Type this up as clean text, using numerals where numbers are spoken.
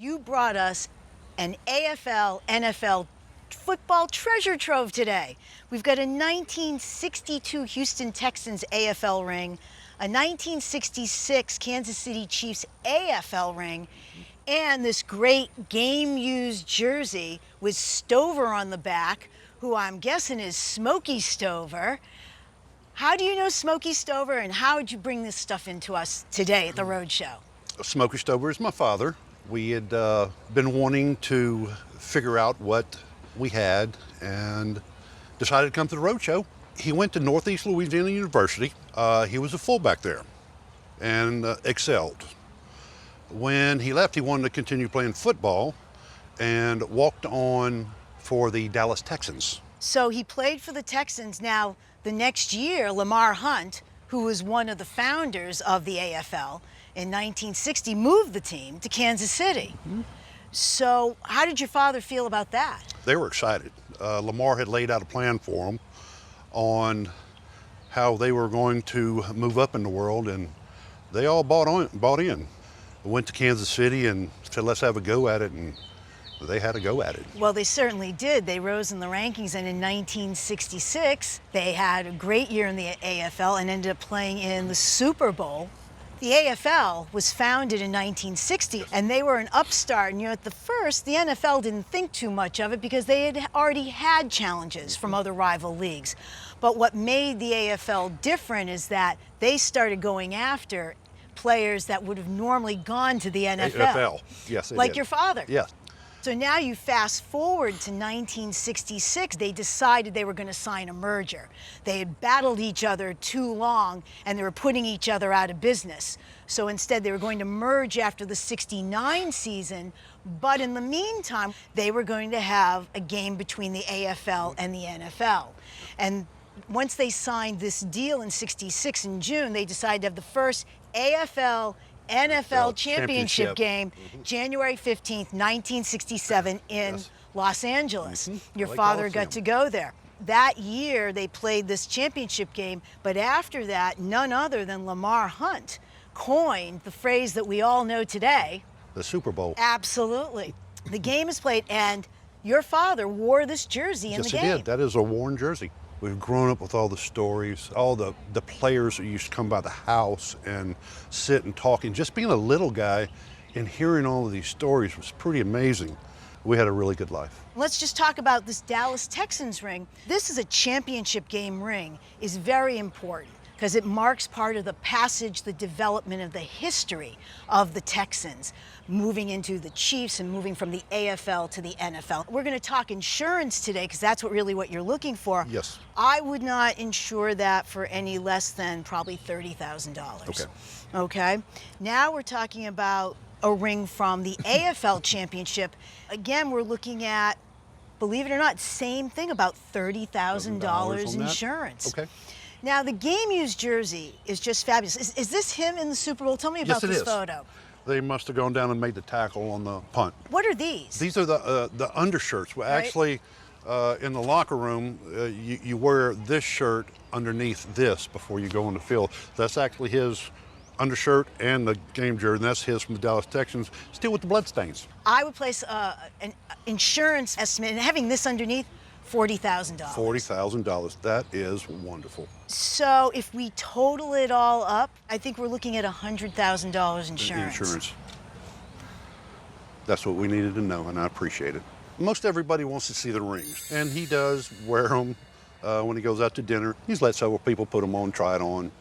You brought us an AFL, NFL football treasure trove today. We've got a 1962 Houston Texans AFL ring, a 1966 Kansas City Chiefs AFL ring, and this great game-used jersey with Stover on the back, who I'm guessing is Smokey Stover. How do you know Smokey Stover, and how would you bring this stuff into us today at the Roadshow? Smokey Stover is my father. We had been wanting to figure out what we had and decided to come to the Roadshow. He went to Northeast Louisiana University. He was a fullback there and excelled. When he left, he wanted to continue playing football and walked on for the Dallas Texans. So he played for the Texans. Now, the next year, Lamar Hunt, who was one of the founders of the AFL, in 1960 moved the team to Kansas City. Mm-hmm. So how did your father feel about that? They were excited. Lamar had laid out a plan for them on how they were going to move up in the world, and they all bought in. Went to Kansas City and said, let's have a go at it, and they had a go at it. Well, they certainly did. They rose in the rankings, and in 1966, they had a great year in the AFL and ended up playing in the Super Bowl. The AFL was founded in 1960, and they were an upstart. And at the first, the NFL didn't think too much of it because they had already had challenges from other rival leagues. But what made the AFL different is that they started going after players that would have normally gone to the NFL. Yes, like did. Your father. Yes. So now you fast forward to 1966, they decided they were going to sign a merger. They had battled each other too long, and they were putting each other out of business. So instead, they were going to merge after the 69 season, but in the meantime, they were going to have a game between the AFL and the NFL. And once they signed this deal in 66 in June, they decided to have the first AFL NFL championship game, January 15th, 1967 in Los Angeles. Your father got to go there. That year, they played this championship game, but after that, none other than Lamar Hunt coined the phrase that we all know today. The Super Bowl. Absolutely. The game is played, and your father wore this jersey in the game. Yes, he did. That is a worn jersey. We've grown up with all the stories, all the players that used to come by the house and sit and talk. And just being a little guy and hearing all of these stories was pretty amazing. We had a really good life. Let's just talk about this Dallas Texans ring. This is a championship game ring. Is very important because it marks part of the passage, the development of the history of the Texans, moving into the Chiefs and moving from the AFL to the NFL. We're going to talk insurance today because that's what you're looking for. Yes. I would not insure that for any less than probably $30,000. Okay. Okay. Now we're talking about a ring from the AFL championship. Again, we're looking at, believe it or not, same thing, about $30,000 insurance. Okay. Now, the game-used jersey is just fabulous. Is this him in the Super Bowl? Tell me about this photo. They must have gone down and made the tackle on the punt. What are these? These are the undershirts. Well, actually, in the locker room, you wear this shirt underneath this before you go on the field. That's actually his undershirt and the game jersey, and that's his from the Dallas Texans, still with the bloodstains. I would place an insurance estimate, and having this underneath, $40,000. $40,000. That is wonderful. So if we total it all up, I think we're looking at $100,000 insurance. That's what we needed to know, and I appreciate it. Most everybody wants to see the rings, and he does wear them when he goes out to dinner. He's let several people put them on, try it on.